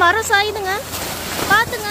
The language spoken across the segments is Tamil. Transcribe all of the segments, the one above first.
மரம் சாயுதுங்க, பார்த்துங்க.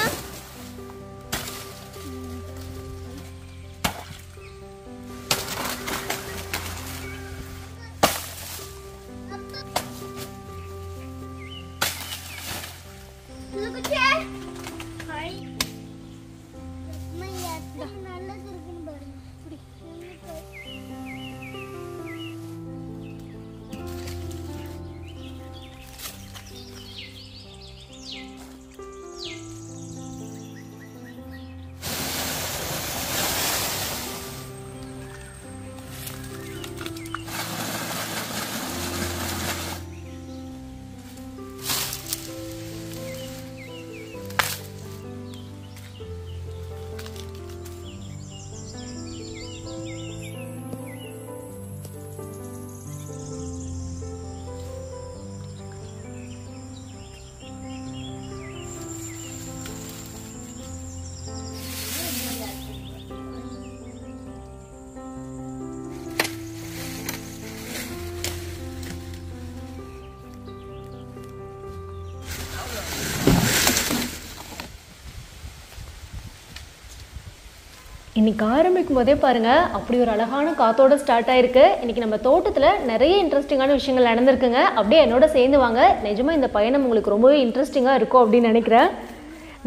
இன்றைக்கி ஆரம்பிக்கும் போதே பாருங்கள், அப்படி ஒரு அழகான காற்றோடு ஸ்டார்ட் ஆகிருக்கு. இன்றைக்கி நம்ம தோட்டத்தில் நிறைய இன்ட்ரெஸ்டிங்கான விஷயங்கள் நடந்திருக்குங்க. அப்படியே என்னோட சேர்ந்து வாங்க. நிஜமாக இந்த பயணம் உங்களுக்கு ரொம்பவே இன்ட்ரெஸ்டிங்காக இருக்கும் அப்படின்னு நினைக்கிறேன்.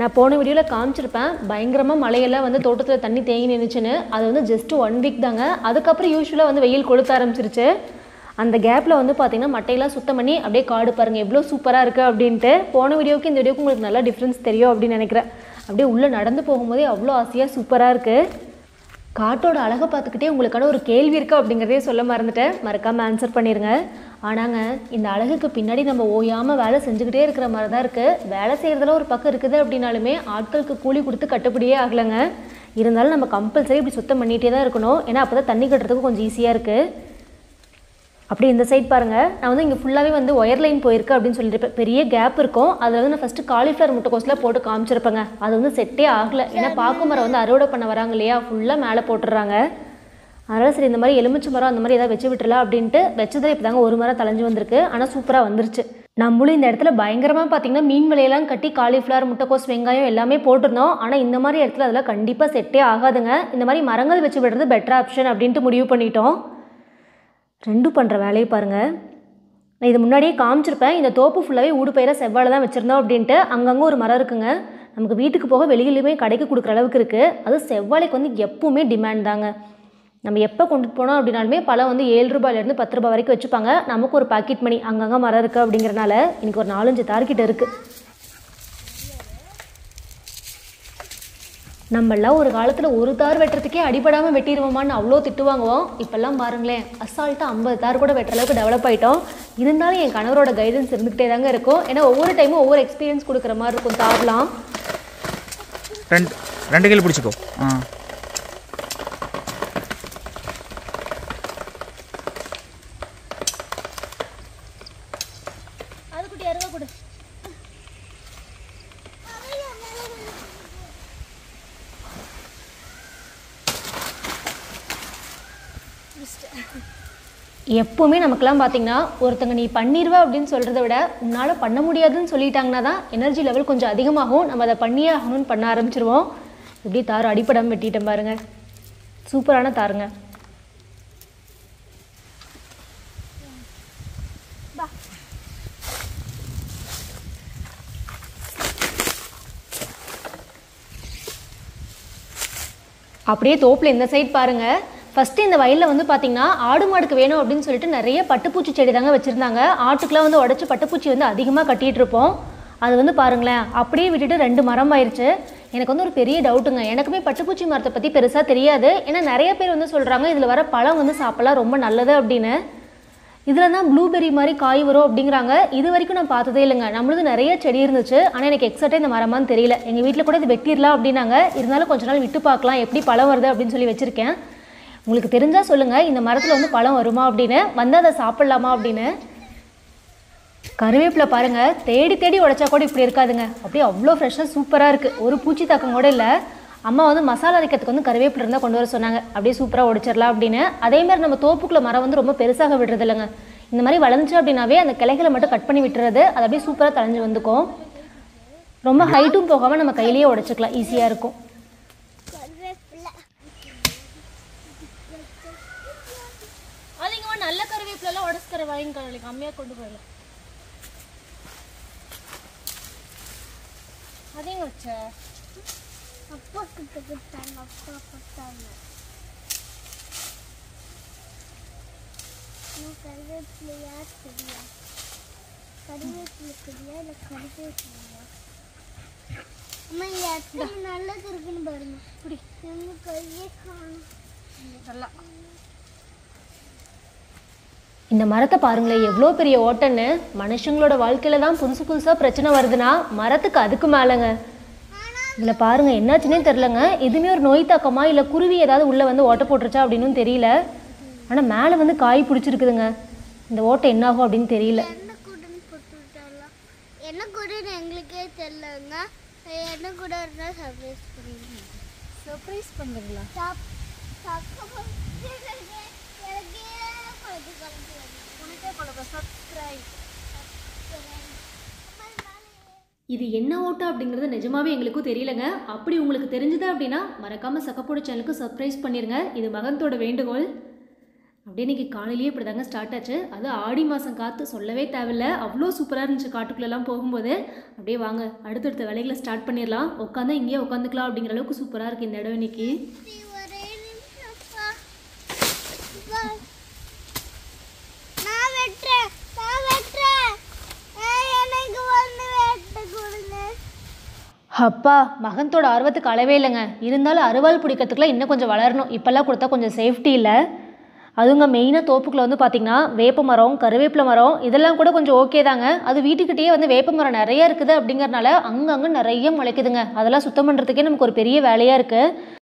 நான் போன வீடியோவில் காமிச்சிருப்பேன், பயங்கரமாக மழையெல்லாம் வந்து தோட்டத்தில் தண்ணி தேங்கி நின்றுச்சுன்னு. அது வந்து ஜஸ்ட்டு 1 வீக் தாங்க. அதுக்கப்புறம் யூஸ்வலாக வந்து வெயில் கொளுத்த ஆரம்பிச்சிருச்சு. அந்த கேப்பில் வந்து பார்த்திங்கன்னா மட்டையெல்லாம் சுத்தம் பண்ணி அப்படியே காடு பாருங்கள் எவ்வளோ சூப்பராக இருக்குது அப்படின்ட்டு. போன வீடியோவுக்கு இந்த வீடியோவுக்கு உங்களுக்கு நல்லா டிஃப்ரென்ஸ் தெரியும் அப்படின்னு நினைக்கிறேன். அப்படியே உள்ளே நடந்து போகும்போதே அவ்வளோ ஆசையாக சூப்பராக இருக்குது. காட்டோட அழகை பார்த்துக்கிட்டே உங்களுக்கான ஒரு கேள்வி இருக்கா அப்படிங்கிறதே சொல்ல மறந்துட்டேன். மறக்காமல் ஆன்சர் பண்ணிடுங்க. ஆனாங்க இந்த அழகுக்கு பின்னாடி நம்ம ஓயாமல் வேலை செஞ்சுக்கிட்டே இருக்கிற மாதிரி தான் இருக்குது. வேலை செய்கிறதுல ஒரு பக்கம் இருக்குது அப்படின்னாலுமே ஆட்களுக்கு கூலி கொடுத்து கட்டுப்படியே ஆகலைங்க. இருந்தாலும் நம்ம கம்பல்சரி இப்படி சுத்தம் பண்ணிகிட்டே தான் இருக்கணும். ஏன்னா அப்போ தான் தண்ணி கட்டுறதுக்கு கொஞ்சம் ஈஸியாக இருக்குது. அப்படி இந்த சைட் பாருங்கள், நான் வந்து இங்கே ஃபுல்லாகவே வந்து ஒயர் லைன் போயிருக்கு அப்படின்னு சொல்லியிருப்பேன். பெரிய கேப் இருக்கும். அதில் வந்து நான் ஃபஸ்ட்டு காலிஃப்ளவர் முட்டைக்கோஸில் போட்டு காமிச்சிருப்பேங்க. அது வந்து செட்டே ஆகலை. ஏன்னா பாக்கு மரம் வந்து அறுவடை பண்ண வராங்க இல்லையா, ஃபுல்லாக மேலே போட்டுடுறாங்க. அதனால் சரி இந்த மாதிரி எலுமிச்சை மரம் அந்த மாதிரி ஏதாவது வச்சு விட்டுலாம் அப்படின்ட்டு வச்சதில் இப்போ தாங்க ஒரு மரம் தலைஞ்சு வந்திருக்கு. ஆனால் சூப்பராக வந்துருச்சு. நம்மளும் இந்த இடத்துல பயங்கரமாக பார்த்திங்கன்னா மீன் விலையெல்லாம் கட்டி காலிஃப்ளவர் முட்டைக்கோஸ் வெங்காயம் எல்லாமே போட்டிருந்தோம். ஆனால் இந்த மாதிரி இடத்துல அதெல்லாம் கண்டிப்பாக செட்டே ஆகாதுங்க. இந்த மாதிரி மரங்கள் வச்சு விடுறது பெட்டர் ஆப்ஷன் அப்படின்ட்டு முடிவு பண்ணிட்டோம். ரெண்டும் பண்ணுற வேலையை பாருங்கள். நான் இது முன்னாடியே காமிச்சிருப்பேன். இந்த தோப்பு ஃபுல்லாகவே ஊடு பயிராக செவ்வாழை தான் வச்சுருந்தோம் அப்படின்ட்டு. அங்கங்கே ஒரு மரம் இருக்குங்க. நமக்கு வீட்டுக்கு போக வெளியிலுமே கடைக்கு கொடுக்குற அளவுக்கு இருக்குது. அது செவ்வாழைக்கு வந்து எப்பவுமே டிமாண்ட் தாங்க. நம்ம எப்போ கொண்டுட்டு போனோம் அப்படின்னாலுமே பழம் வந்து 7 ரூபாயிலேருந்து 10 ரூபாய் வரைக்கும் வச்சுப்பாங்க. நமக்கு ஒரு பாக்கெட் மணி அங்கங்கே மரம் இருக்குது அப்படிங்கிறனால இன்றைக்கி ஒரு 4-5 தார்கிட்ட இருக்குது. நம்மளாம் ஒரு காலத்தில் ஒரு தார் வெட்டுறதுக்கே அடிபடாமல் வெட்டிடுவோமான்னு அவ்வளோ திட்டு வாங்குவோம். இப்போல்லாம் பாருங்களேன், அசால்ட்டாக 50 தார் கூட வெட்டுற அளவுக்கு டெவலப் ஆகிட்டோம். இருந்தாலும் என் கணவரோட கைடன்ஸ் இருந்துகிட்டே தாங்க இருக்கும். ஏன்னா ஒவ்வொரு டைமும் ஒவ்வொரு எக்ஸ்பீரியன்ஸ் கொடுக்குற மாதிரி இருக்கும். தார்லாம் 2 கையில் பிடிச்சிக்கோ. அதுக்குட்டி அருவா கொடு. எப்போவுமே நமக்குலாம் பார்த்திங்கன்னா ஒருத்தங்க நீ பண்ணிடுவ அப்படின்னு சொல்கிறத விட உன்னால் பண்ண முடியாதுன்னு சொல்லிட்டாங்கன்னா தான் எனர்ஜி லெவல் கொஞ்சம் அதிகமாகும். நம்ம அதை பண்ணியே ஆகணும்னு பண்ண ஆரம்பிச்சிருவோம். இப்படி தார் அடிப்படம் வெட்டிட்டேன் பாருங்கள். சூப்பரான தாருங்க. அப்படியே தோப்பில் இந்த சைட் பாருங்கள். ஃபஸ்ட்டு இந்த வயலில் வந்து பார்த்திங்கன்னா ஆடு மாடுக்கு வேணும் அப்படின்னு சொல்லிட்டு நிறைய பட்டுப்பூச்சி செடி தாங்க வச்சுருந்தாங்க. ஆட்டுக்கெலாம் வந்து உடச்சி பட்டுப்பூச்சி வந்து அதிகமாக கட்டிகிட்டு இருப்போம். அது வந்து பாருங்களேன் அப்படியே விட்டுட்டு 2 மரம் ஆயிடுச்சு. எனக்கு வந்து ஒரு பெரிய டவுட்டுங்க. எனக்குமே பட்டுப்பூச்சி மரத்தை பற்றி பெருசாக தெரியாது. ஏன்னா நிறைய பேர் வந்து சொல்கிறாங்க இதில் வர பழம் வந்து சாப்பிடலாம் ரொம்ப நல்லது அப்படின்னு. இதில் தான் ப்ளூபெரி மாதிரி காய் வரும் அப்படிங்கிறாங்க. இது வரைக்கும் நான் பார்த்ததே இல்லைங்க. நம்மளது நிறைய செடி இருந்துச்சு. ஆனால் எனக்கு எக்ஸாக்டாக இந்த மரமான்னு தெரியல. எங்கள் வீட்டில் கூட இது வெட்டிடலாம் அப்படின்னாங்க. இருந்தாலும் கொஞ்ச நாள் விட்டு பார்க்கலாம் எப்படி பழம் வருது அப்படின்னு சொல்லி வச்சுருக்கேன். உங்களுக்கு தெரிஞ்சால் சொல்லுங்கள், இந்த மரத்தில் வந்து பழம் வருமா அப்படின்னு, வந்து அதை சாப்பிட்லாமா அப்படின்னு. கருவேப்பிலை பாருங்கள், தேடி தேடி உடைச்சா கூட இப்படி இருக்காதுங்க. அப்படியே அவ்வளோ ஃப்ரெஷ்ஷாக சூப்பராக இருக்குது. ஒரு பூச்சி தாக்கம் கூட இல்லை. அம்மா வந்து மசாலா அரைக்கிறதுக்கு வந்து கருவேப்பிலை இருந்தால் கொண்டு வர சொன்னாங்க. அப்படியே சூப்பராக உடைச்சிடலாம் அப்படின்னு. அதேமாதிரி நம்ம தோப்புக்குள்ள மரம் வந்து ரொம்ப பெருசாக விடுறது இல்லைங்க. இந்த மாதிரி வளர்ந்துச்சு அப்படின்னாவே அந்த கிளைகளை மட்டும் கட் பண்ணி விட்டுறது. அது அப்படியே சூப்பராக தளைஞ்சு வந்துக்கும். ரொம்ப ஹைட்டும் போகாமல் நம்ம கையிலேயே உடைச்சிக்கலாம், ஈஸியாக இருக்கும். நல்ல கருவேப்பிலாம் உடச்சுக்கிற வாங்கி கம்மியாக கொண்டு போயிடலாம். அதையும் வச்ச அப்பா கிட்ட கொடுத்தாங்க, அப்பா கொடுத்தாங்க. கருவேப்பிலையா சரியா? கருவேப்பிலை சரியா இல்லை கருவேப்பிலையா? அம்மா இங்கே எத்தனை நல்லது இருக்குன்னு பாருங்க. இப்படி நம்ம கையே காணும். நல்லா இந்த மரத்தை பாருங்களேன், எவ்வளோ பெரிய ஓட்டன்னு. மனுஷங்களோட வாழ்க்கையில தான் புதுசாக பிரச்சனை வருதுன்னா மரத்துக்கு அதுக்கு மேலேங்க. இதில் பாருங்கள் என்னாச்சுன்னே தெரிலங்க. எதுவுமே ஒரு நோய் தாக்கமா இல்லை குருவி ஏதாவது உள்ளே வந்து ஓட்டை போட்டுருச்சா அப்படின்னு தெரியல. ஆனால் மேலே வந்து காய் பிடிச்சிருக்குதுங்க. இந்த ஓட்டை என்னாகும் அப்படின்னு தெரியல. என்ன கூட எங்களுக்கே தெரியலங்க. என்ன கூட இருந்தால் சர்ப்ரைஸ் பண்ணுறீங்களா? இது என்ன ஓட்டம் அப்படிங்கிறது நிஜமாவே எங்களுக்கும் தெரியலங்க. அப்படி உங்களுக்கு தெரிஞ்சது அப்படின்னா மறக்காமல் சக்கப்போட சேனலுக்கு சப்ஸ்கிரைப் பண்ணிடுங்க. இது மகந்தோட வேண்டுகோள். அப்படியே இன்றைக்கி காலையிலேயே இப்படி தாங்க ஸ்டார்ட் ஆச்சு. அது ஆடி மாதம் காற்று சொல்லவே தேவையில்லை, அவ்வளோ சூப்பராக இருந்துச்சு காட்டுக்குள்ளெல்லாம் போகும்போது. அப்படியே வாங்க அடுத்தடுத்த வேலைகளை ஸ்டார்ட் பண்ணிடலாம். உட்காந்தா இங்கேயே உட்காந்துக்கலாம் அப்படிங்கிற அளவுக்கு சூப்பராக இருக்குது இந்த இடம் இன்னைக்கு. அப்பா மகந்தோட ஆர்வத்துக்கு அளவே இல்லைங்க. இருந்தாலும் அருவாள் பிடிக்கிறதுக்குலாம் இன்னும் கொஞ்சம் வளரணும். இப்போல்லாம் கொடுத்தா கொஞ்சம் சேஃப்டி இல்லை. அதுங்க மெயினாக தோப்புக்குள்ள வந்து பார்த்திங்கன்னா வேப்ப மரம், கருவேப்பிலை மரம் இதெல்லாம் கூட கொஞ்சம் ஓகே தாங்க. அது வீட்டுக்கிட்டேயே வந்து வேப்ப மரம் நிறைய இருக்குது அப்படிங்கிறனால அங்கங்கே நிறைய முளைக்குதுங்க. அதெல்லாம் சுத்தம் பண்ணுறதுக்கே நமக்கு ஒரு பெரிய வேலையாக இருக்குது.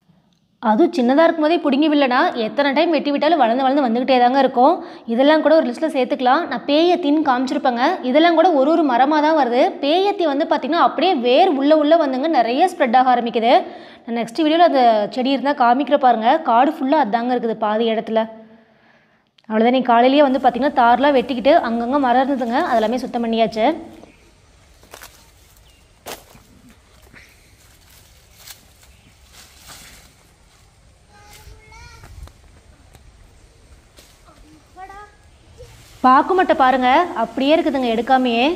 அதுவும் சின்னதாக இருக்கும் போதே பிடுங்கி விடலைன்னா எத்தனை டைம் வெட்டி விட்டாலும் வளர்ந்து வந்துக்கிட்டே தாங்க இருக்கும். இதெல்லாம் கூட ஒரு லிஸ்ட்டில் சேர்த்துக்கலாம். நான் பேயத்தின்னு காமிச்சிருப்பேங்க. இதெல்லாம் கூட ஒரு மரமாக தான் வருது. பேயத்தி வந்து பார்த்திங்கன்னா அப்படியே வேர் உள்ளே வந்துங்க நிறைய ஸ்ப்ரெட் ஆக ஆரம்பிக்குது. நான் நெக்ஸ்ட் வீடியோவில் அந்த செடி இருந்தால் காமிக்கிற பாருங்கள். காடு ஃபுல்லாக அதாங்க இருக்குது பாதி இடத்துல. அவ்வளோதான். நீ காலையிலேயே வந்து பார்த்திங்கன்னா தார்லாம் வெட்டிக்கிட்டு அங்கங்கே மரம் இருந்ததுங்க, அதெல்லாமே சுத்தம் பண்ணியாச்சு. பாக்கு மட்டை பாருங்க அப்படியே இருக்குதுங்க எடுக்காமையே.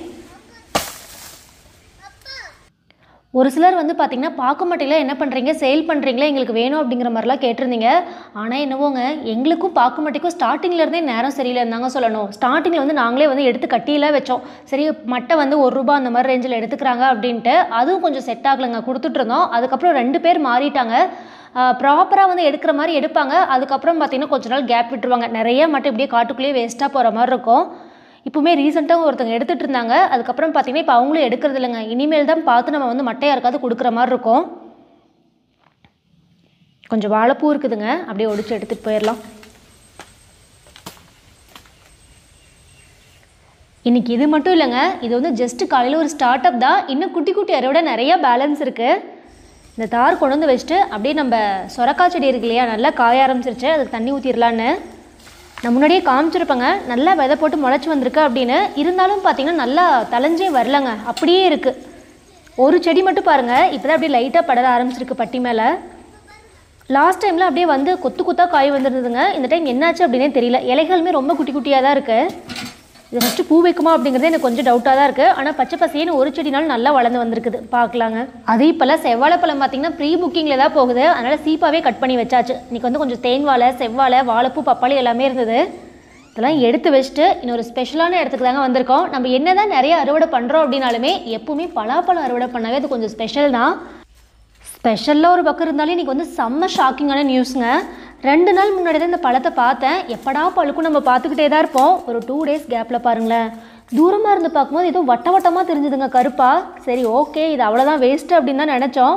ஒரு சிலர் வந்து பார்த்திங்கன்னா பாக்கு மட்டையில் என்ன பண்ணுறீங்க, சேல் பண்ணுறீங்களா, எங்களுக்கு வேணும் அப்படிங்கிற மாதிரிலாம் கேட்டிருந்தீங்க. ஆனால் என்னவோங்க எங்களுக்கும் பாக்கு மட்டைக்கும் ஸ்டார்டிங்லேருந்தே நேரம் சரியில்லைன்னு தாங்க சொல்லணும். ஸ்டார்டிங்கில் வந்து நாங்களே வந்து எடுத்து கட்டியெல்லாம் வச்சோம். சரி மட்டை வந்து ₹1 அந்த மாதிரி ரேஞ்சில் எடுத்துக்கிறாங்க அப்படின்ட்டு அதுவும் கொஞ்சம் செட் ஆகலைங்க, கொடுத்துட்ருந்தோம். அதுக்கப்புறம் 2 பேர் மாறிட்டாங்க. ப்ராப்பராக வந்து எடுக்கிற மாதிரி எடுப்பாங்க. அதுக்கப்புறம் பார்த்திங்கன்னா கொஞ்ச நாள் கேப் விட்டுருவாங்க. நிறைய மட்டை இப்படியே காட்டுக்குள்ளேயே வேஸ்ட்டாக போகிற மாதிரி இருக்கும். இப்போவுமே ரீசெண்டாக ஒருத்தவங்க எடுத்துகிட்டு இருந்தாங்க. அதுக்கப்புறம் பார்த்திங்கன்னா இப்போ அவங்களும் எடுக்கிறது இல்லைங்க. இனிமேல் தான் பார்த்து நம்ம வந்து மட்டையாக இருக்காது கொடுக்குற மாதிரி இருக்கும். கொஞ்சம் வாழைப்பூ இருக்குதுங்க, அப்படியே ஒடிச்சு எடுத்துகிட்டு போயிடலாம். இன்றைக்கி இது மட்டும் இல்லைங்க, இது வந்து ஜஸ்ட்டு காலையில் ஒரு ஸ்டார்ட் அப் தான். இன்னும் குட்டி குட்டி அரையோட நிறையா பேலன்ஸ் இருக்குது. இந்த தார் கொண்டு வந்து வச்சுட்டு அப்படியே நம்ம சொரக்காய் செடி இருக்கு இல்லையா, நல்லா காய ஆரம்பிச்சிருச்சு. அதுக்கு தண்ணி ஊற்றிடலான்னு நான் முன்னாடியே காமிச்சிருப்பேங்க. நல்லா விதை போட்டு முளைச்சி வந்திருக்கு அப்படின்னு. இருந்தாலும் பார்த்திங்கன்னா நல்லா தலைஞ்சே வரலங்க, அப்படியே இருக்குது. ஒரு செடி மட்டும் பாருங்கள் இப்போ தான் அப்படியே லைட்டாக படர ஆரம்பிச்சிருக்கு பட்டி மேலே. லாஸ்ட் டைமில் அப்படியே வந்து கொத்தாக காய் வந்துருந்ததுங்க. இந்த டைம் என்னாச்சு அப்படின்னே தெரியல. இலைகளுமே ரொம்ப குட்டி குட்டியாக தான் இருக்குது. இது ஃபஸ்ட்டு பூ வைக்குமா அப்படிங்கிறது எனக்கு கொஞ்சம் டவுட்டாக தான் இருக்குது. ஆனால் பச்சை பசேன்னு ஒரு செடினாலும் நல்லா வளர்ந்து வந்திருக்குது, பார்க்கலாங்க. அது இப்போல்லாம் செவ்வாழைப்பழம் பார்த்திங்கன்னா ப்ரீ புக்கிங்கில் தான் போகுது. அதனால் சீப்பாகவே கட் பண்ணி வச்சாச்சு. இன்றைக்கி வந்து கொஞ்சம் தேன் வாழை, செவ்வாழை, வாழைப்பூ, பப்பாளி எல்லாமே இருந்தது. இதெல்லாம் எடுத்து வச்சுட்டு இன்னொரு ஸ்பெஷலான இடத்துக்கு தாங்க வந்திருக்கோம். நம்ம என்ன தான் நிறைய அறுவடை பண்ணுறோம் அப்படின்னாலுமே எப்போவுமே பலாப்பழம் அறுவடை பண்ணாவே அது கொஞ்சம் ஸ்பெஷல் தான். ஸ்பெஷலில் ஒரு பக்கம் இருந்தாலும் இன்றைக்கி வந்து செம்ம ஷாக்கிங்கான நியூஸுங்க. 2 நாள் முன்னாடி தான் இந்த பழத்தை பார்த்தேன். எப்படா பழுக்கும் நம்ம பார்த்துக்கிட்டே தான் இருப்போம். ஒரு 2 டேஸ் கேப்பில் பாருங்களேன், தூரமாக இருந்து பார்க்கும்போது ஏதோ வட்டமாக தெரிஞ்சுதுங்க கருப்பா. சரி ஓகே இது அவ்வளோதான் வேஸ்ட்டு அப்படின்னு தான் நினச்சோம்.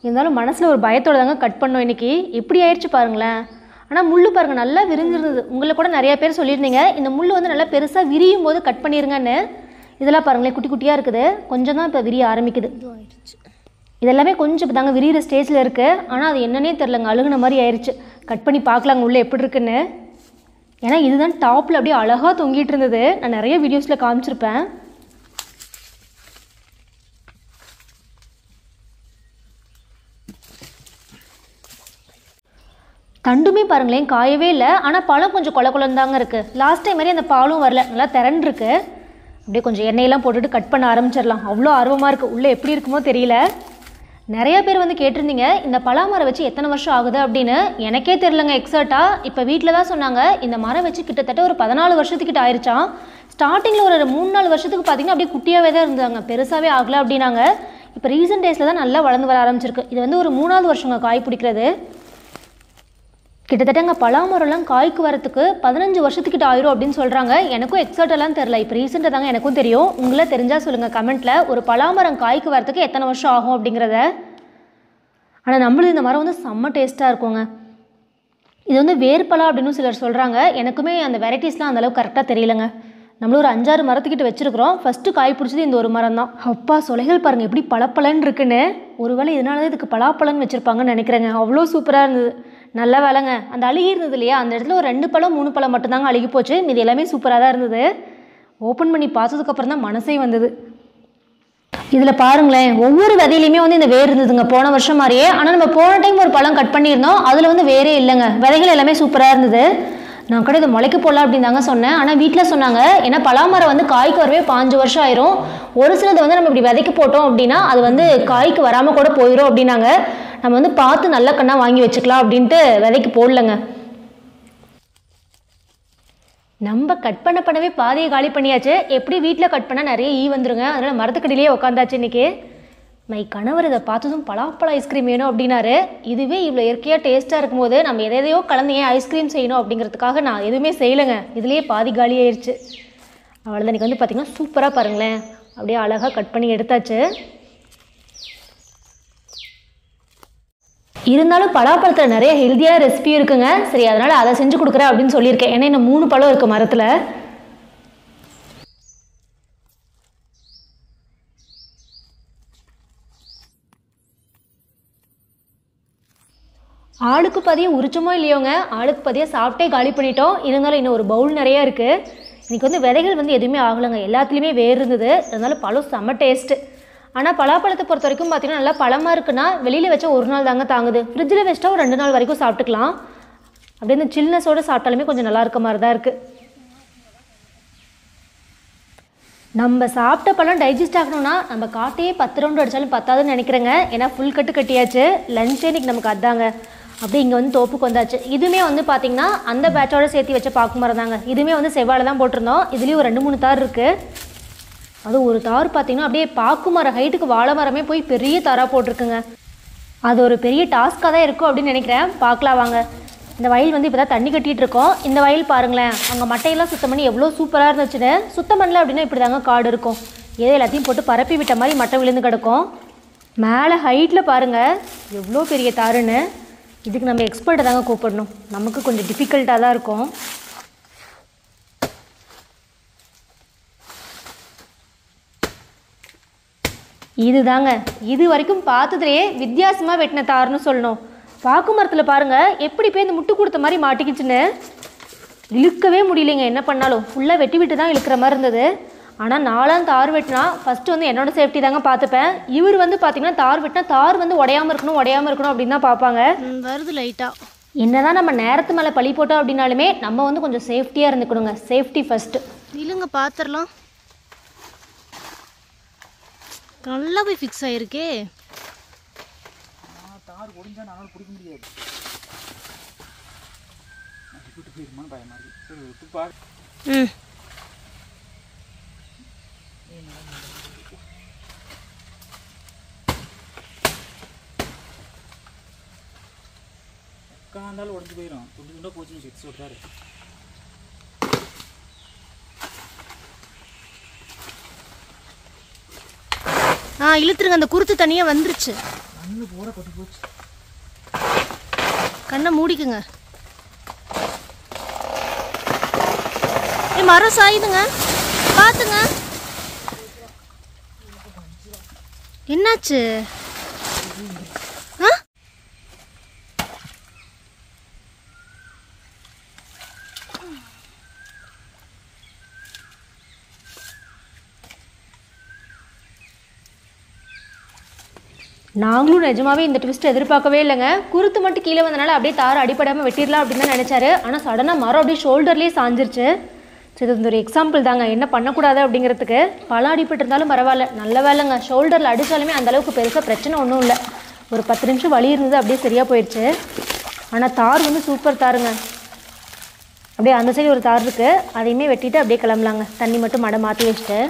இருந்தாலும் மனசில் ஒரு பயத்தோடு தாங்க கட் பண்ணோம் இன்றைக்கி. எப்படி ஆயிடுச்சு பாருங்களேன். ஆனால் முள் பாருங்கள் நல்லா விரிஞ்சிருந்தது. உங்களை கூட நிறையா பேர் சொல்லியிருந்தீங்க இந்த முள் வந்து நல்லா பெருசாக விரியும் போது கட் பண்ணிடுங்கன்னு. இதெல்லாம் பாருங்களேன் குட்டி குட்டியாக இருக்குது. கொஞ்சம் தான் இப்போ விரிய ஆரம்பிக்குது. இதெல்லாமே கொஞ்சம் இப்போ தாங்க விரிகிற ஸ்டேஜில் இருக்குது. ஆனால் அது என்னன்னே தெரிலங்க, அழுகுன மாதிரி ஆயிடுச்சு. கட் பண்ணி பார்க்கலாங்க உள்ளே எப்படி இருக்குன்னு. ஏன்னா இதுதான் டாப்பில் அப்படியே அழகாக தொங்கிட்டு இருந்தது. நான் நிறைய வீடியோஸில் காமிச்சிருப்பேன். தண்டுமே பாருங்களேன் காயவே இல்லை, ஆனால் பழம் கொஞ்சம் கொல கொலன்னு தாங்க இருக்குது. லாஸ்ட் டைம் மாதிரி அந்த பாலும் வரல, நல்லா திரண்டிருக்கு. அப்படியே கொஞ்சம் எண்ணெயெல்லாம் போட்டுட்டு கட் பண்ண ஆரம்பிச்சிடலாம். அவ்வளோ ஆர்வமாக இருக்குது, உள்ளே எப்படி இருக்குமோ தெரியல. நிறைய பேர் வந்து கேட்டிருந்தீங்க இந்த பலாமரம் வச்சு எத்தனை வருஷம் ஆகுது அப்படின்னு. எனக்கே தெரிலங்க எக்ஸாக்டாக. இப்போ வீட்டில் தான் சொன்னாங்க இந்த மரம் வச்சு கிட்டத்தட்ட ஒரு 14 வருஷத்துக்கிட்ட ஆயிடுச்சான். ஸ்டார்டிங்கில் ஒரு 3-4 வருஷத்துக்கு பார்த்தீங்கன்னா அப்படியே குட்டியாகவே தான் இருந்தாங்க, பெருசாகவே ஆகலை அப்படின்னாங்க. இப்போ ரீசெண்ட் டேஸில் தான் நல்லா வளர்ந்து வர ஆரம்பிச்சிருக்கு. இது வந்து ஒரு 3வது வருஷங்க காய் பிடிக்கிறது. கிட்டத்தட்ட பலாமரம்லாம் காய்க்கு வரத்துக்கு 15 வருஷத்துக்கிட்ட ஆயிரும் அப்படின்னு சொல்கிறாங்க. எனக்கும் எக்ஸாக்டெல்லாம் தெரில, இப்போ ரீசெண்டாக தாங்க எனக்கும் தெரியும். உங்களே தெரிஞ்சால் சொல்லுங்கள் கமெண்ட்டில், ஒரு பலாமரம் காய்க்கு வரத்துக்கு எத்தனை வருஷம் ஆகும் அப்படிங்கிறத. ஆனால் நம்மளும் இந்த மரம் வந்து செம்ம டேஸ்ட்டாக இருக்குங்க. இது வந்து வேர்பலா அப்படின்னு சிலர் சொல்கிறாங்க. எனக்குமே அந்த வெரைட்டிஸ்லாம் அந்தளவுக்கு கரெக்டாக தெரியலங்க. நம்மளும் ஒரு 5-6 மரத்துக்கிட்ட வச்சுருக்கிறோம். ஃபஸ்ட்டு காய் பிடிச்சது இந்த ஒரு மரம் தான். அப்பா சொலைகள் பாருங்கள் எப்படி பழப்பழன்னு இருக்குன்னு. ஒருவேளை இதனால தான் இதுக்கு பலாப்பழன்னு வச்சுருப்பாங்கன்னு நினைக்கிறேங்க. அவ்வளோ சூப்பராக இருந்தது. நல்ல வேலைங்க, அந்த அழுகி இருந்தது இல்லையா, அந்த இடத்துல ஒரு 2 பழம் 3 பழம் மட்டும்தாங்க அழுகி போச்சு. இது எல்லாமே சூப்பராக தான் இருந்தது. ஓப்பன் பண்ணி பார்த்ததுக்கப்புறம் தான் மனசே வந்தது. இதில் பாருங்களேன், ஒவ்வொரு விதையிலையுமே வந்து இந்த வேர் இருந்ததுங்க போன வருஷம் மாதிரியே. ஆனால் நம்ம போன டைம் ஒரு பழம் கட் பண்ணியிருந்தோம், அதில் வந்து வேரே இல்லைங்க. விதைகள் எல்லாமே சூப்பராக இருந்தது. நான் கூட இதை முளைக்க போடலாம் அப்படின்னு தாங்க சொன்னேன். ஆனால் வீட்டில் சொன்னாங்க ஏன்னா பலாமரம் வந்து காய்க்கு வரவே 5 வருஷம் ஆயிரும். ஒரு சிலது வந்து நம்ம இப்படி விதைக்க போட்டோம் அப்படின்னா அது வந்து காய்க்கு வராமல் கூட போயிடும் அப்படின்னாங்க. நம்ம வந்து பார்த்து நல்ல கண்ணாக வாங்கி வச்சுக்கலாம் அப்படின்ட்டு விதைக்கு போடலங்க. நம்ம கட் பண்ணவே பாதியை காலி பண்ணியாச்சு. எப்படி வீட்டில் கட் பண்ணால் நிறைய வந்துருங்க, அதனால் மரத்துக்கடியிலேயே உட்காந்தாச்சு இன்றைக்கி. மை கணவர் இதை பார்த்ததும் பலாப்பழ ஐஸ்கிரீம் வேணும் அப்படின்னாரு. இதுவே இவ்வளோ இயற்கையாக டேஸ்ட்டாக இருக்கும்போது நம்ம எதையோ கலந்து ஏன் ஐஸ்கிரீம் செய்யணும் அப்படிங்கிறதுக்காக நான் எதுவுமே செய்யலைங்க. இதுலேயே பாதி காலி ஆயிடுச்சு. அவ்வளோதான். இன்றைக்கி வந்து பார்த்திங்கன்னா சூப்பராக பாருங்களேன், அப்படியே அழகாக கட் பண்ணி எடுத்தாச்சு. இருந்தாலும் பலாப்பழத்தில் நிறைய ஹெல்த்தியாக ரெசிபி இருக்குங்க. சரி, அதனால் அதை செஞ்சு கொடுக்குறேன் அப்படின்னு சொல்லியிருக்கேன். ஏன்னா இன்னும் 3 பழம் இருக்குது மரத்தில். ஆளுக்கு பாதியை உரிச்சமோ இல்லையோங்க, ஆளுக்கு பாதியை சாப்பிட்டே காலி பண்ணிட்டோம். இருந்தாலும் இன்னும் ஒரு பவுல் நிறையா இருக்குது. இன்றைக்கி வந்து விதைகள் வந்து எதுவுமே ஆகலைங்க, எல்லாத்துலேயுமே வேர் இருந்தது. அதனால பழம் செம்ம டேஸ்ட்டு. ஆனால் பலாப்பழத்தை பொறுத்த வரைக்கும் பார்த்தீங்கன்னா நல்லா பழமாக இருக்குன்னா வெளியில் வச்சா ஒரு நாள் தாங்க தாங்குது. ஃப்ரிட்ஜில் வச்சிட்டா ஒரு 2 நாள் வரைக்கும் சாப்பிட்டுக்கலாம். அப்படியே இந்த சில்னஸோடு சாப்பிட்டாலுமே கொஞ்சம் நல்லா இருக்க மாதிரி தான் இருக்குது. நம்ம சாப்பிட்ட பழம் டைஜஸ்ட் ஆகணும்னா நம்ம காட்டையே 10 ரவுண்டு அடித்தாலும் பத்தாதுன்னு நினைக்கிறேங்க. ஏன்னா ஃபுல் கட்டு கட்டியாச்சு. லஞ்சே இன்றைக்கி நமக்கு அதாங்க. அப்படியே இங்கே வந்து தோப்புக்கு வந்தாச்சு. இதுவுமே வந்து பார்த்திங்கன்னா அந்த பேட்சோட சேர்த்து வச்ச பாக்கு மரம் தாங்க. இதுவுமே வந்து செவ்வாழை தான் போட்டிருந்தோம். இதுலேயும் ஒரு 2-3 தார் இருக்குது. அது ஒரு தார் பார்த்திங்கன்னா அப்படியே பாக்கு மரம் ஹைட்டுக்கு வாழை மரமே போய் பெரிய தாராக போட்டிருக்குங்க. அது ஒரு பெரிய டாஸ்க்காக தான் இருக்கும் அப்படின்னு நினைக்கிறேன். பார்க்கலாம் வாங்க. இந்த வயல் வந்து இப்போ தான் தண்ணி கட்டிகிட்டு இருக்கோம். இந்த வயல் பாருங்களேன், அங்கே மட்டையெல்லாம் சுத்தம் பண்ணி எவ்வளோ சூப்பராக இருந்துச்சுன்னு. சுத்தம் பண்ணல அப்படின்னா இப்படி தாங்க காடு இருக்கும். ஏதோ எல்லாத்தையும் போட்டு பரப்பி விட்ட மாதிரி மட்டை விழுந்து கிடக்கும். மேலே ஹைட்டில் பாருங்கள் எவ்வளோ பெரிய தாருன்னு. இதுக்கு நம்ம எக்ஸ்பர்ட்டை தாங்க கூப்பிடணும், நமக்கு கொஞ்சம் டிஃபிகல்ட்டாக தான் இருக்கும். இது தாங்க இது வரைக்கும் பார்த்ததுலேயே வித்தியாசமாக வெட்டின தாருன்னு சொல்லணும். பாக்கு மரத்தில் பாருங்கள் எப்படி போய் இந்த முட்டு கொடுத்த மாதிரி மாட்டிக்கிச்சுன்னு. இழுக்கவே முடியலைங்க, என்ன பண்ணாலும் ஃபுல்லாக வெட்டி விட்டு தான் இழுக்கிற மாதிரி இருந்தது. ஆனால் 4ஆம் தார் வெட்டினா ஃபஸ்ட்டு வந்து என்னோடய சேஃப்டி தாங்க பார்த்துப்பேன். இவர் வந்து பார்த்திங்கன்னா தார் வெட்டினா தார் வந்து உடையாமல் இருக்கணும் அப்படின்னு தான் பார்ப்பாங்க. வருது லைட்டாக. என்னதான் நம்ம நேரத்து மேலே பழி போட்டோம் அப்படின்னாலுமே நம்ம வந்து கொஞ்சம் சேஃப்டியாக இருந்துக்கணுங்க. Safety first. இல்லைங்க பார்த்துடலாம். நல்லா போய் ஃபிக்ஸ் ஆகிருக்கே. உட்காந்தாலும் உடஞ்சி போயிடும். துண்டு துண்டாக போச்சுன்னு செத்து சொல்கிறாரு. இழுத்துருங்க, அந்த குருத்து தனியாக வந்துருச்சு. கண்ணு போட கொட்டி போச்சு. கண்ணை மூடிக்குங்க. மரம் சாயுதுங்க, பார்த்துங்க. என்னாச்சு? நாங்களும் நிஜமாவே இந்த ட்விஸ்ட் எதிர்பார்க்கவே இல்லைங்க. குருத்து மட்டும் கீழே வந்தனால அப்படியே தார் அடிப்படாமல் வெட்டிடலாம் அப்படின்னு தான் நினச்சாரு. ஆனால் சடனாக மரம் அப்படியே ஷோல்டர்லேயே சாஞ்சிருச்சு. சரி, இது ஒரு எக்ஸாம்பிள் தாங்க, என்ன பண்ணக்கூடாது அப்படிங்கிறதுக்கு. பல அடிப்பட்டு இருந்தாலும் பரவாயில்ல, நல்ல வேலைங்க. ஷோல்டரில் அடித்தாலுமே அந்தளவுக்கு பெருசாக பிரச்சனை ஒன்றும் இல்லை. ஒரு 10 நிமிஷம் வலி இருந்தது, அப்படியே சரியாக போயிடுச்சு. ஆனால் தார் வந்து சூப்பர் தாருங்க. அப்படியே அந்த சைடு ஒரு தார் இருக்குது, அதையுமே வெட்டிட்டு அப்படியே கிளம்பலாங்க. தண்ணி மட்டும் மடை மாற்றி வச்சுட்டு.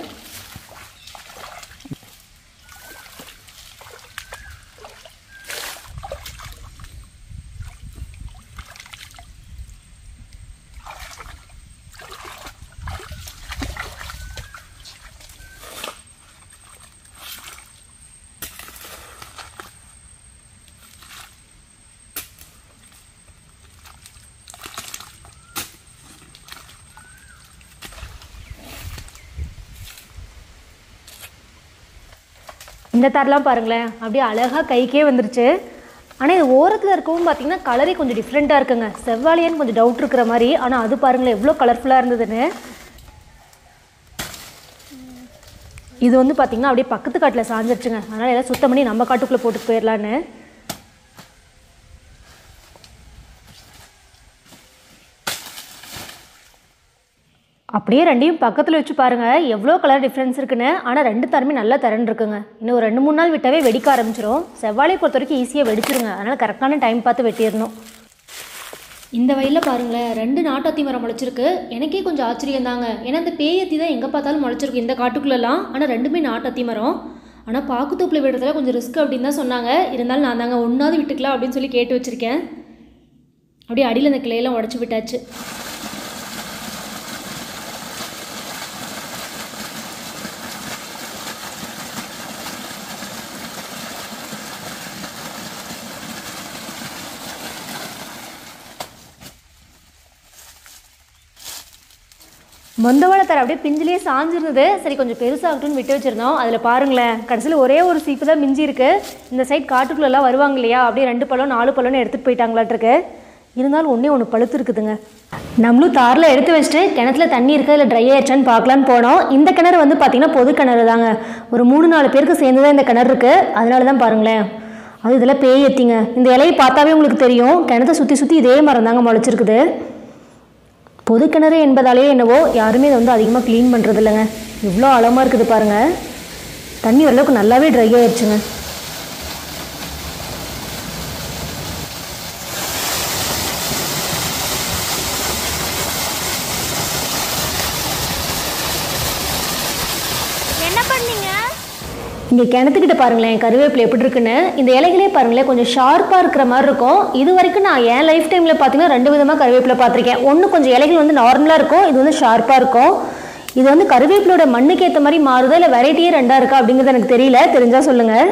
இந்த தாரெலாம் பாருங்களேன், அப்படியே அழகாக கைக்கே வந்துருச்சு. ஆனால் இது ஓரத்தில் இருக்கவும் பார்த்தீங்கன்னா கலரே கொஞ்சம் டிஃப்ரெண்ட்டாக இருக்குங்க. செவ்வாழையான்னு கொஞ்சம் டவுட் இருக்கிற மாதிரி. ஆனால் அது பாருங்களேன் எவ்வளோ கலர்ஃபுல்லாக இருந்ததுன்னு. இது வந்து பார்த்திங்கன்னா அப்படியே பக்கத்து காட்டில் சாஞ்சிருச்சுங்க. அதனால் எல்லாம் சுத்தம் பண்ணி நம்ம காட்டுக்குள்ளே போட்டு போயிடலான்னு. அப்படியே ரெண்டையும் பக்கத்தில் வச்சு பாருங்கள் எவ்வளோ கலர் டிஃப்ரென்ஸ் இருக்குன்னு. ஆனால் 2 தாருமே நல்லா திறன் இருக்குங்க. இன்னும் ஒரு 2-3 நாள் விட்டாவே வெடிக்க ஆரம்பிச்சிடும். செவ்வாழையை பொறுத்த வரைக்கும் ஈஸியாக வெடிச்சிருங்க. அதனால் கரெக்டான டைம் பார்த்து வெட்டிடணும். இந்த வயலில் பாருங்களேன் 2 நாட்டத்தி மரம் முளைச்சிருக்கு. எனக்கே கொஞ்சம் ஆச்சரியம் தாங்க. ஏன்னா இந்த பேயத்தி தான் எங்கே பார்த்தாலும் முளைச்சிருக்கு இந்த காட்டுக்குள்ளெல்லாம். ஆனால் 2மே நாட்டத்தி மரம். ஆனால் பாக்குத்தோப்பில் விடுறதுல கொஞ்சம் ரிஸ்க் அப்படின்னு தான் சொன்னாங்க. இருந்தாலும் நான் தாங்க ஒன்றாவது விட்டுக்கலாம் அப்படின்னு சொல்லி கேட்டு வச்சுருக்கேன். அப்படியே அடியில் அந்த கிளையெல்லாம் உடச்சி விட்டாச்சு. மொந்தவாழை தர அப்படியே பிஞ்சிலே சாஞ்சிருந்தது. சரி கொஞ்சம் பெருசாகட்டும்னு விட்டு வச்சுருந்தோம். அதில் பாருங்களேன் கடைசியில் ஒரே ஒரு சீப்பு தான் மிஞ்சி இருக்குது. இந்த சைட் காட்டுக்குள்ளெல்லாம் வருவாங்க இல்லையா, அப்படியே 2 பழம் 4 பழம்னு எடுத்துகிட்டு போயிட்டாங்களாட்டிருக்கு. இருந்தாலும் ஒன்று பழுத்து இருக்குதுங்க. நம்மளும் தாரில் எடுத்து வச்சுட்டு கிணத்துல தண்ணி இருக்குது இல்லை ட்ரை ஆயிடுச்சான்னு பார்க்கலான்னு போனோம். இந்த கிணறு வந்து பார்த்திங்கன்னா பொது கிணறு தாங்க. ஒரு 3-4 பேருக்கு சேர்ந்து தான் இந்த கிணறு இருக்குது. அதனால தான் பாருங்களேன் அது இதெல்லாம் பேய் எத்திங்க. இந்த இலையை பார்த்தாவே உங்களுக்கு தெரியும், கிணத்தை சுற்றி இதே மரம் தாங்க முளைச்சிருக்குது. பொது கிணறு என்பதாலே என்னவோ யாருமே இதை வந்து அதிகமாக க்ளீன் பண்ணுறது இல்லைங்க. இவ்வளோ ஆழமாக இருக்குது பாருங்கள். தண்ணி ஓரளவுக்கு நல்லாவே ட்ரை ஆயிடுச்சுங்க. என்ன பண்ணீங்க? இங்கே கிணத்துக்கிட்ட பாருங்களேன் கருவேப்பிலை எப்படி இருக்குன்னு. இந்த இலைகளே பாருங்களேன் கொஞ்சம் ஷார்ப்பாக இருக்கிற மாதிரி இருக்கும். இது வரைக்கும் நான் என் லைஃப் டைமில் பார்த்தீங்கன்னா 2 விதமாக கருவேப்பிலை பார்த்துருக்கேன். ஒன்று கொஞ்சம் இலைகள் வந்து நார்மலாக இருக்கும், இது வந்து ஷார்ப்பாக இருக்கும். இது வந்து கருவேப்பிலோட மண்ணுக்கு ஏற்ற மாதிரி மாறுதா இல்லை வெரைட்டியே 2ஆக இருக்கா அப்படிங்கிறது எனக்கு தெரியல, தெரிஞ்சால் சொல்லுங்கள்.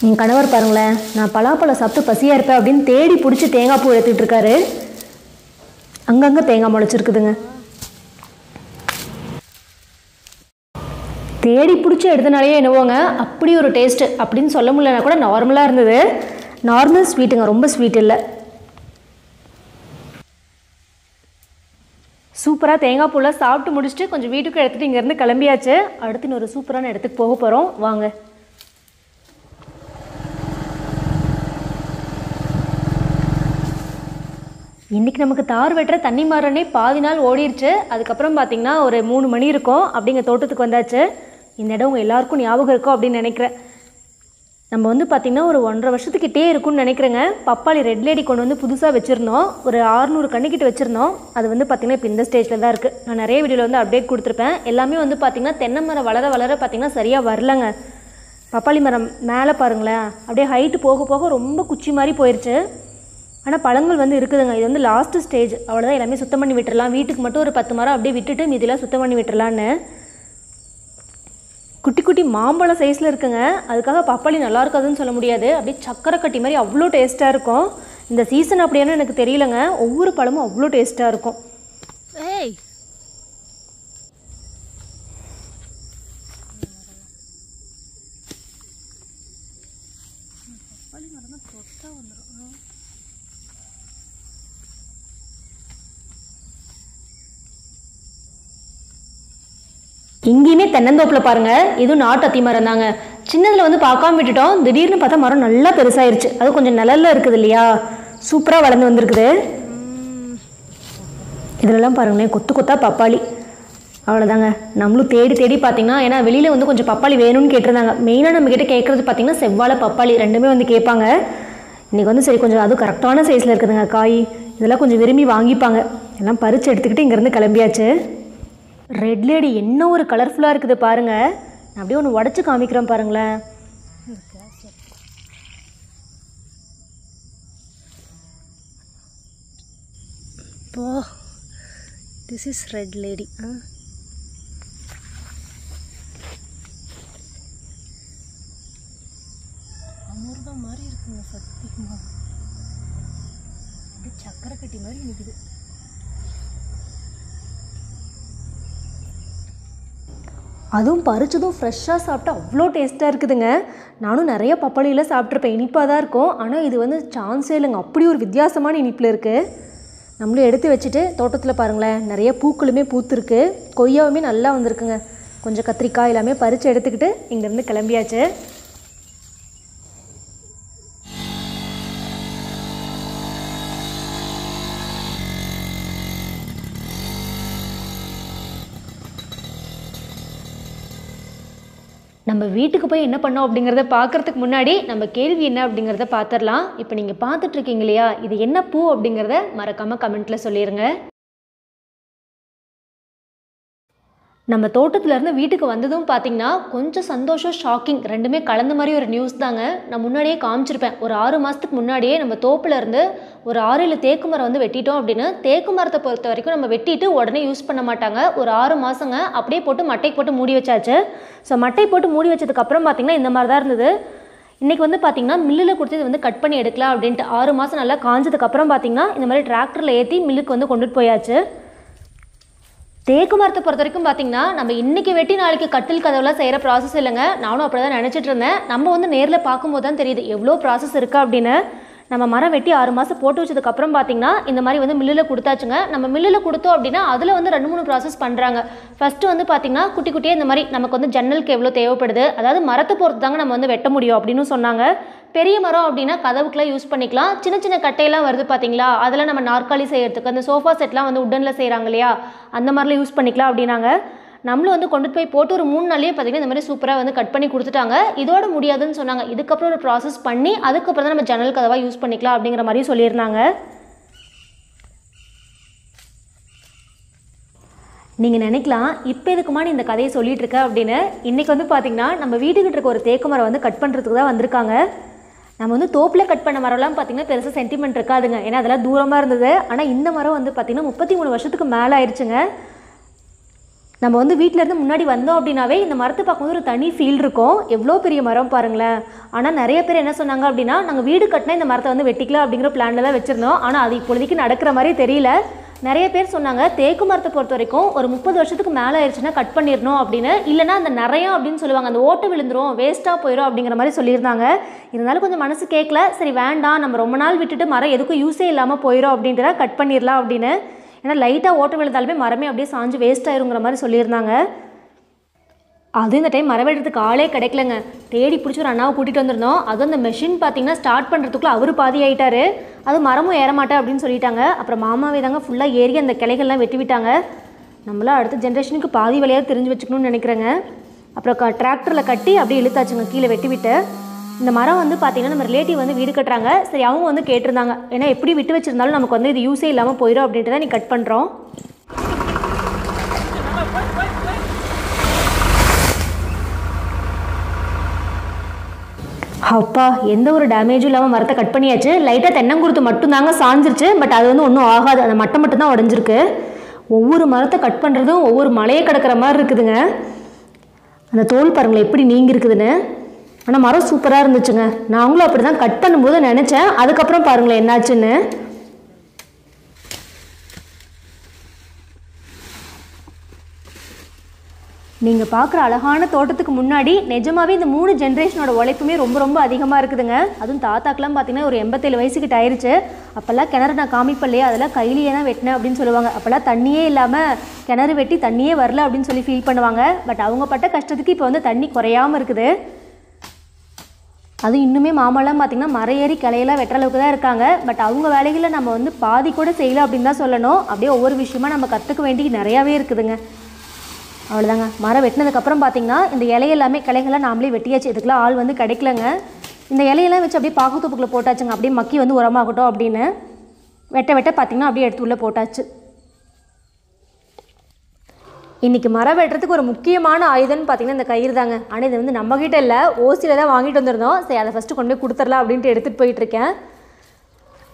என் கணவர் பாருங்களேன் நான் பலாப்பழம் சாப்பிட்டு பசியாக இருப்பேன் அப்படின்னு தேடி பிடிச்சி தேங்காய் பூ எடுத்துகிட்டு இருக்காரு. அங்கங்கே தேங்காய் முளைச்சிருக்குதுங்க. தேடி பிடிச்சி எடுத்தனாலேயே என்னவோங்க அப்படி ஒரு டேஸ்ட்டு அப்படின்னு சொல்ல முடியலனா கூட நார்மலாக இருந்தது. நார்மல் ஸ்வீட்டுங்க, ரொம்ப ஸ்வீட் இல்லை. சூப்பராக தேங்காய் பூலாம் சாப்பிட்டு முடிச்சுட்டு கொஞ்சம் வீட்டுக்கு எடுத்துகிட்டு இங்கேருந்து கிளம்பியாச்சு. அடுத்து இன்னொரு சூப்பரான இடத்துக்கு போக போகிறோம், வாங்க. இன்றைக்கி நமக்கு தார் வெட்டுற தண்ணி மாறனே பாதி நாள் ஓடிடுச்சு. அதுக்கப்புறம் பார்த்திங்கன்னா ஒரு 3 மணி இருக்கும் அப்படிங்க தோட்டத்துக்கு வந்தாச்சு. இந்த இடம் உங்கள் எல்லாருக்கும் ஞாபகம் இருக்கும் அப்படின்னு நினைக்கிறேன். நம்ம வந்து பார்த்திங்கன்னா ஒரு 1.5 வருஷத்துக்கிட்டே இருக்கும்னு நினைக்கிறேங்க. பப்பாளி ரெட் லேடி கொண்டு வந்து புதுசாக வச்சுருந்தோம். ஒரு 600 கன்றுக்கிட்ட வச்சுருந்தோம். அது வந்து பார்த்திங்கன்னா இப்போ இந்த ஸ்டேஜில் தான் இருக்குது. நான் நிறைய வீடியோவில் வந்து அப்டேட் கொடுத்துருப்பேன். எல்லாமே வந்து பார்த்திங்கன்னா தென்னை மரம் வளர பார்த்திங்கன்னா சரியாக வரலங்க. பப்பாளி மரம் மேலே பாருங்களேன் அப்படியே ஹைட்டு போக போக ரொம்ப குச்சி மாதிரி போயிடுச்சு. ஆனால் பழங்கள் வந்து இருக்குதுங்க. இது வந்து லாஸ்ட்டு ஸ்டேஜ், அவ்வளோதான். எல்லாமே சுத்தம் பண்ணி விட்டுறலாம். வீட்டுக்கு மட்டும் ஒரு 10 மரம் அப்படியே விட்டுட்டு மீதிலாம் சுத்தம் பண்ணி விட்டுறலான்னு. குட்டி குட்டி மாம்பழம் சைஸில் இருக்குங்க. அதுக்காக பப்பாளி நல்லா இருக்காதுன்னு சொல்ல முடியாது. அப்படியே சக்கரை கட்டி மாதிரி அவ்வளோ டேஸ்ட்டாக இருக்கும். இந்த சீசன் அப்படியான எனக்கு தெரியலங்க. ஒவ்வொரு பழமும் அவ்வளோ டேஸ்ட்டாக இருக்கும். ஏய் இங்கேயுமே தென்னந்தோப்பில் பாருங்கள், இதுவும் நாட்டு அத்தி மரம் தாங்க. சின்னதில் வந்து பார்க்காம விட்டுட்டோம். திடீர்னு பார்த்தா மரம் நல்லா பெருசாயிருச்சு. அது கொஞ்சம் நிழல்ல இருக்குது இல்லையா, சூப்பராக வளர்ந்து வந்திருக்குது. இதிலெல்லாம் பாருங்களேன், கொத்து கொத்தாக பப்பாளி. அவ்வளோதாங்க. நம்மளும் தேடி தேடி பார்த்தீங்கன்னா, ஏன்னா வெளியில் வந்து கொஞ்சம் பப்பாளி வேணும்னு கேட்டிருந்தாங்க. மெயினாக நம்மக்கிட்ட கேட்குறது பார்த்தீங்கன்னா செவ்வாழை பப்பாளி ரெண்டுமே வந்து கேட்பாங்க. இன்றைக்கி வந்து சரி கொஞ்சம் அதுவும் கரெக்டான சைஸில் இருக்குதுங்க காய். இதெல்லாம் கொஞ்சம் விரும்பி வாங்கிப்பாங்க. எல்லாம் பறித்து எடுத்துக்கிட்டு இங்கேருந்து கிளம்பியாச்சு. ரெட் லேடி என்ன ஒரு கலர்ஃபுல்லாக இருக்குது பாருங்கள். நான் அப்படியே ஒன்று உடச்சி காமிக்கிறேன் பாருங்களேன். இப்போ திஸ் இஸ் ரெட் லேடி. அமிர்தம் மாதிரி இருக்குங்க சத்தியமாக. அப்படியே சக்கரை கட்டி மாதிரி நிற்குது. அதுவும் பறிச்சதும் ஃப்ரெஷ்ஷாக சாப்பிட்டா அவ்வளோ டேஸ்ட்டாக இருக்குதுங்க. நானும் நிறைய பப்பாளியில் சாப்பிட்ருப்பேன், இனிப்பாக தான் இருக்கும். ஆனால் இது வந்து சான்ஸே இல்லைங்க, அப்படி ஒரு வித்தியாசமான இனிப்பில் இருக்குது. நம்மளும் எடுத்து வச்சுட்டு தோட்டத்தில் பாருங்களேன், நிறைய பூக்களுமே பூத்துருக்கு, கொய்யாவுமே நல்லா வந்திருக்குங்க. கொஞ்சம் கத்திரிக்காய் எல்லாமே பறித்து எடுத்துக்கிட்டு இங்கேருந்து கிளம்பியாச்சு. நம்ம வீட்டுக்கு போய் என்ன பண்ணோம் அப்படிங்கிறத பார்க்குறதுக்கு முன்னாடி நம்ம கேள்வி என்ன அப்படிங்கிறத பார்த்துடலாம். இப்போ நீங்கள் பார்த்துட்ருக்கீங்க இல்லையா, இது என்ன பூ அப்படிங்கிறத மறக்காமல் கமெண்ட்டில் சொல்லிடுங்க. நம்ம தோட்டத்துலேருந்து வீட்டுக்கு வந்ததும் பார்த்திங்கன்னா கொஞ்சம் சந்தோஷம், ஷாக்கிங் ரெண்டுமே கலந்த மாதிரி ஒரு நியூஸ் தாங்க. நான் முன்னாடியே காமிச்சிருப்பேன். ஒரு 6 மாதத்துக்கு முன்னாடியே நம்ம தோப்புலேருந்து ஒரு 6-7 தேக்கு மரம் வந்து வெட்டிட்டோம் அப்படின்னு. தேக்கு மரத்தை பொறுத்த வரைக்கும் நம்ம வெட்டிட்டு உடனே யூஸ் பண்ண மாட்டாங்க. ஒரு 6 மாதங்க அப்படியே போட்டு மட்டை போட்டு மூடி வச்சாச்சு. ஸோ மட்டை போட்டு மூடி வச்சதுக்கப்புறம் பார்த்திங்கன்னா இந்த மாதிரி தான் இருந்தது. இன்றைக்கி வந்து பார்த்திங்கன்னா மில்லில் கொடுத்து இது வந்து கட் பண்ணி எடுக்கலாம் அப்படின்ட்டு 6 மாதம் நல்லா காஞ்சதுக்கப்புறம் பார்த்திங்கன்னா இந்த மாதிரி டிராக்டரில் ஏற்றி மில்லுக்கு வந்து கொண்டுட்டு போயாச்சு. தேக்கு மரத்தை பொறுத்த வரைக்கும் பார்த்திங்கன்னா நம்ம இன்றைக்கி வெட்டி நாளைக்கு கட்டில் கதவுலாம் செய்கிற ப்ராசஸ் இல்லைங்க. நானும் அப்படி தான் நினச்சிட்டு இருந்தேன். நம்ம வந்து நேரில் பார்க்கும்போது தான் தெரியுது எவ்வளோ ப்ராசஸ் இருக்கா அப்படின்னு. நம்ம மரம் வெட்டி 6 மாதம் போட்டு வச்சதுக்கப்புறம் பார்த்திங்கன்னா இந்த மாதிரி வந்து மில்லில் கொடுத்தாச்சுங்க. நம்ம மில்லில் கொடுத்தோம் அப்படின்னா அதில் வந்து 2-3 ப்ராசஸ் பண்ணுறாங்க. ஃபஸ்ட்டு வந்து பார்த்திங்கன்னா குட்டி குட்டியாக இந்த மாதிரி நமக்கு வந்து ஜன்னலுக்கு எவ்வளோ தேவைப்படுது, அதாவது மரத்தை பொறுத்து தாங்க நம்ம வந்து வெட்ட முடியும் அப்படின்னு சொன்னாங்க. பெரிய மரம் அப்படின்னா கதவுக்குலாம் யூஸ் பண்ணிக்கலாம். சின்ன சின்ன கட்டையெல்லாம் வருது பார்த்தீங்களா, அதெல்லாம் நம்ம நாற்காலி செய்கிறதுக்கு அந்த சோஃபா செட்லாம் வந்து உட்டனில் செய்கிறாங்க இல்லையா, அந்த மாதிரிலாம் யூஸ் பண்ணிக்கலாம் அப்படின்னாங்க. நம்மளும் வந்து கொண்டு போய் போட்டு ஒரு 3 நாள்லேயே பார்த்திங்கன்னா இந்த மாதிரி சூப்பராக வந்து கட் பண்ணி கொடுத்துட்டாங்க. இதோட முடியாதுன்னு சொன்னாங்க. இதுக்கப்புறம் ஒரு ப்ராசஸ் பண்ணி அதுக்கப்புறம் தான் நம்ம ஜன்னல் கதவாக யூஸ் பண்ணிக்கலாம் அப்படிங்கிற மாதிரி சொல்லியிருந்தாங்க. நீங்கள் நினைக்கலாம் இப்போ எதுக்குமான்னு இந்த கதையை சொல்லிகிட்டு இருக்க அப்படின்னு. இன்றைக்கி வந்து பார்த்திங்கன்னா நம்ம வீட்டுக்கிட்ட இருக்க ஒரு தேக்கு மரம் வந்து கட் பண்ணுறதுக்கு தான் வந்திருக்காங்க. நம்ம வந்து தோப்பில் கட் பண்ண மரம்லாம் பார்த்திங்கன்னா பெருசாக சென்டிமெண்ட் இருக்காதுங்க, ஏன்னா அதெல்லாம் தூரமாக இருந்தது. ஆனால் இந்த மரம் வந்து பார்த்திங்கன்னா 33 வருஷத்துக்கு மேலே ஆயிடுச்சுங்க. நம்ம வந்து வீட்டிலேருந்து முன்னாடி வந்தோம் அப்படின்னாவே இந்த மரத்தை பார்க்கும்போது ஒரு தனி ஃபீல் இருக்கும். எவ்வளோ பெரிய மரம் பாருங்களேன். ஆனால் நிறைய பேர் என்ன சொன்னாங்க அப்படின்னா, நாங்கள் வீடு கட்டினா இந்த மரத்தை வந்து வெட்டிக்கலாம் அப்படிங்கிற பிளானில் தான் வச்சுருந்தோம். ஆனால் அது இப்போதைக்கு நடக்கிற மாதிரி தெரியல. நிறைய பேர் சொன்னாங்க தேக்கு மரத்தை பொறுத்த வரைக்கும் ஒரு 30 வருஷத்துக்கு மேலே ஆயிடுச்சுன்னா கட் பண்ணிடணும் அப்படின்னு. இல்லைனா அந்த நிறையா அப்படின்னு சொல்லுவாங்க, அந்த ஓட்டை விழுந்துரும், வேஸ்ட்டாக போயிடும் அப்படிங்கிற மாதிரி சொல்லியிருந்தாங்க. இருந்தாலும் கொஞ்சம் மனசு கேட்கல. சரி வேண்டாம், நம்ம ரொம்ப நாள் விட்டுட்டு மரம் எதுக்கும் யூஸே இல்லாமல் போயிடும் அப்படின்ட்டு தான் கட் பண்ணிடலாம் அப்படின்னு. ஏன்னா லைட்டாக ஓட்டை விழுந்தாலுமே மரமே அப்படியே சாஞ்சு வேஸ்ட் ஆயிருங்கிற மாதிரி சொல்லியிருந்தாங்க. அது இந்த டைம் மரம் வெட்டுறதுக்கு ஆளே கிடைக்கலங்க. தேடி பிடிச்சி ஒரு அண்ணாவை கூட்டிகிட்டு வந்திருந்தோம். அதுவும் அந்த மெஷின் பார்த்திங்கன்னா ஸ்டார்ட் பண்ணுறதுக்குள்ளே அவர் பாதி ஆகிட்டார். அது மரமும் ஏறமாட்டேன் அப்படின்னு சொல்லிட்டாங்க. அப்புறம் மாமாவே தாங்க ஃபுல்லாக ஏறி அந்த கிளைகள்லாம் வெட்டி விட்டாங்க. நம்மளாம் அடுத்த ஜென்ரேஷனுக்கு பாதி வழியாக தெரிஞ்சு வச்சுக்கணும்னு நினைக்கிறேங்க. அப்புறம் டிராக்டரில் கட்டி அப்படியே இழுத்தாச்சுங்க கீழே வெட்டி விட்டு. இந்த மரம் வந்து பார்த்திங்கன்னா நம்ம ரிலேட்டிவ் வந்து வீடு கட்டுறாங்க. சரி அவங்க வந்து கேட்டிருந்தாங்க, ஏன்னா எப்படி விட்டு வச்சுருந்தாலும் நமக்கு வந்து இது யூஸே இல்லாமல் போயிடும் அப்படின்ட்டு தான் நீ கட் பண்ணுறோம். அப்பா எந்த ஒரு டேமேஜும் இல்லாமல் மரத்தை கட் பண்ணியாச்சு. லைட்டாக தென்னங்குருத்து மட்டும்தாங்க சாஞ்சிருச்சு. பட் அது வந்து ஒன்றும் ஆகாது, அந்த மட்டை மட்டும்தான் உடஞ்சிருக்கு. ஒவ்வொரு மரத்தை கட் பண்ணுறதும் ஒவ்வொரு மலையை கிடக்கிற மாதிரி இருக்குதுங்க. அந்த தோல் பாருங்களேன் எப்படி நீங்கி இருக்குதுன்னு. ஆனால் மரம் சூப்பராக இருந்துச்சுங்க. நாங்களும் அப்படி தான் கட் பண்ணும்போது நினச்சேன். அதுக்கப்புறம் பாருங்களேன் என்னாச்சுன்னு. நீங்கள் பார்க்குற அழகான தோட்டத்துக்கு முன்னாடி நிஜமாகவே இந்த 3 ஜென்ரேஷனோட உழைப்புமே ரொம்ப ரொம்ப அதிகமாக இருக்குதுங்க. அதுவும் தாத்தாக்கெலாம் பார்த்திங்கன்னா ஒரு 87 வயசுக்கிட்ட ஆயிடுச்சு. அப்போல்லாம் கிணறு நான் காமிப்பல்லையே, அதெல்லாம் கையிலேயே தான் வெட்டினேன் அப்படின்னு சொல்லுவாங்க. அப்போல்லாம் தண்ணியே இல்லாமல் கிணறு வெட்டி தண்ணியே வரல அப்படின்னு சொல்லி ஃபீல் பண்ணுவாங்க. பட் அவங்க பட்ட கஷ்டத்துக்கு இப்போ வந்து தண்ணி குறையாமல் இருக்குது. அது இன்னுமே மாமாலாம் பார்த்திங்கன்னா மரம் ஏறி கிளையெல்லாம் வெட்டுற அளவுக்கு தான் இருக்காங்க. பட் அவங்க வேலைகளை நம்ம வந்து பாதி கூட செய்யலை அப்படின்னு தான் சொல்லணும். அப்படியே ஒவ்வொரு விஷயமா நம்ம கற்றுக்க வேண்டி நிறையாவே இருக்குதுங்க. அவ்வளோதாங்க. மரம் வெட்டினதுக்கப்புறம் பார்த்திங்கன்னா இந்த இலையெல்லாமே கிளைகள்லாம் நாமளே வெட்டியாச்சு. இதுக்கெல்லாம் ஆள் வந்து கிடைக்கலங்க. இந்த இலையெல்லாம் வச்சு அப்படியே பாக்குத்தொப்புக்குள்ளே போட்டாச்சுங்க. அப்படியே மக்கி வந்து உரமாகட்டும் அப்படின்னு வெட்ட வெட்ட பார்த்திங்கன்னா அப்படியே எடுத்து உள்ளே போட்டாச்சு. இன்றைக்கி மரம் வெட்டுறதுக்கு ஒரு முக்கியமான ஆயுதம்னு பார்த்திங்கன்னா இந்த கயிறு தாங்க. ஆனால் இது வந்து நம்மக்கிட்ட இல்லை, ஓசியில் தான் வாங்கிட்டு வந்திருந்தோம். சரி அதை ஃபஸ்ட்டு கொண்டு போய் கொடுத்துடலாம் அப்படின்ட்டு எடுத்துகிட்டு போயிட்டுருக்கேன்.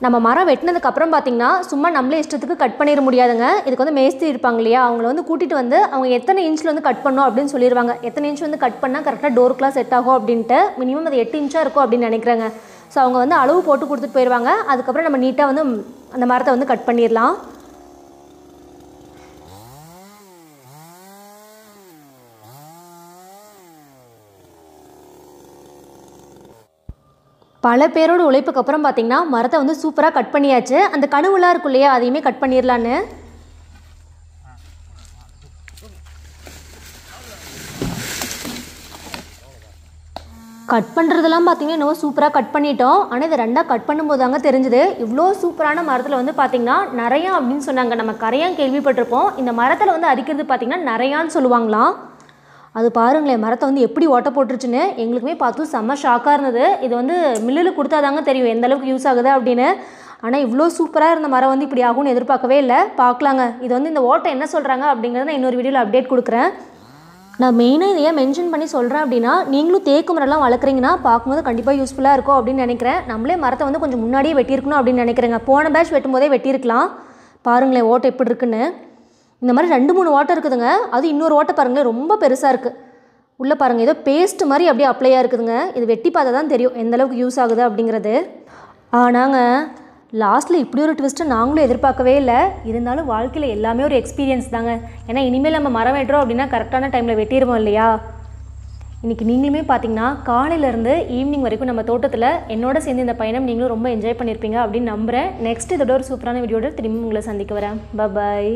நம்ம மரம் வெட்டினதுக்கப்புறம் பார்த்திங்கன்னா சும்மா நம்மளே இஷ்டத்துக்கு கட் பண்ணிட முடியாதுங்க. இதுக்கு வந்து மேஸ்திரி இருப்பாங்க இல்லையா, அவங்கள வந்து கூட்டிகிட்டு வந்து அவங்க எத்தனை இன்ச்சில் வந்து கட் பண்ணணும் அப்படின்னு சொல்லிடுவாங்க. எத்தனை இன்ச் வந்து கட் பண்ணால் கரெக்டாக டோருக்குலாம் செட் ஆகும் அப்படின்ட்டு. மினிமம் அது 8 இன்ச்சாக இருக்கும் அப்படின்னு நினைக்கிறேங்க. ஸோ அவங்க வந்து அளவு போட்டு கொடுத்துட்டு போயிடுவாங்க. அதுக்கப்புறம் நம்ம நீட்டாக வந்து அந்த மரத்தை வந்து கட் பண்ணிடலாம். பல பேரோட உழைப்புக்கு அப்புறம் பார்த்திங்கன்னா மரத்தை வந்து சூப்பராக கட் பண்ணியாச்சு. அந்த கணுவெலாம் இருக்கும் இல்லையா, அதையுமே கட் பண்ணிடலான்னு. கட் பண்ணுறதெல்லாம் பார்த்திங்கன்னா இன்னும் சூப்பராக கட் பண்ணிட்டோம். ஆனால் இதை ரெண்டாக கட் பண்ணும்போது தாங்க தெரிஞ்சுது இவ்வளோ சூப்பரான மரத்தில் வந்து பார்த்திங்கன்னா நிறையா அப்படின்னு சொன்னாங்க. நம்ம கரையான் கேள்விப்பட்டிருப்போம். இந்த மரத்தில் வந்து அரிக்கிறது பார்த்திங்கன்னா நிறையான்னு சொல்லுவாங்களாம். அது பாருங்களேன், மரத்தை வந்து எப்படி ஓட்ட போட்டுருச்சுன்னு எங்களுக்குமே பார்த்து செம்ம ஷாக்காக இருந்தது. இது வந்து மில்லில் கொடுத்தாதாங்க தெரியும் எந்த அளவுக்கு யூஸ் ஆகுது அப்படின்னு. ஆனால் இவ்வளோ சூப்பராக இருந்த மரம் வந்து இப்படி ஆகும்னு எதிர்பார்க்கவே இல்லை. பார்க்கலாங்க. இது வந்து இந்த ஓட்டை என்ன சொல்கிறாங்க அப்படிங்கிறத நான் இன்னொரு வீடியோவில் அப்டேட் கொடுக்குறேன். நான் மெயினாக இதையே மென்ஷன் பண்ணி சொல்கிறேன் அப்படின்னா, நீங்களும் தேக்கு மரம்லாம் வளர்க்குறீங்கன்னா பார்க்கும்போது கண்டிப்பாக யூஸ்ஃபுல்லாக இருக்கும் அப்படின்னு நினைக்கிறேன். நம்மளே மரத்தை வந்து கொஞ்சம் முன்னாடியே வெட்டியிருக்கணும் அப்படின்னு நினைக்கிறேங்க. போன பேட்ச் வெட்டும்போதே வெட்டியிருக்கலாம். பாருங்களேன் ஓட்டை எப்படி இருக்குன்னு. இந்த மாதிரி 2-3 ஓட்டை இருக்குதுங்க. அது இன்னொரு ஓட்டை பாருங்களேன் ரொம்ப பெருசாக இருக்குது. உள்ளே பாருங்கள் ஏதோ பேஸ்ட் மாதிரி அப்படியே அப்ளையாக இருக்குதுங்க. இது வெட்டி பார்த்தா தான் தெரியும் எந்தளவுக்கு யூஸ் ஆகுது அப்படிங்கிறது. ஆனாங்க லாஸ்ட்டில் இப்படி ஒரு ட்விஸ்ட்டை நாங்களும் எதிர்பார்க்கவே இல்லை. இருந்தாலும் வாழ்க்கையில் எல்லாமே ஒரு எக்ஸ்பீரியன்ஸ் தாங்க. ஏன்னா இனிமேல் நம்ம மரம் வெட்டுறோம் அப்படின்னா கரெக்டான டைமில் வெட்டிடுவோம் இல்லையா. இன்றைக்கி நீங்களுமே பார்த்தீங்கன்னா காலையிலேருந்து ஈவினிங் வரைக்கும் நம்ம தோட்டத்தில் என்னோட சேர்ந்து இந்த பயணம் நீங்களும் ரொம்ப என்ஜாய் பண்ணியிருப்பீங்க அப்படின்னு நம்புகிறேன். நெக்ஸ்ட் இதோட ஒரு சூப்பரான வீடியோட திரும்பி உங்களை சந்திக்க வரேன். பாய்.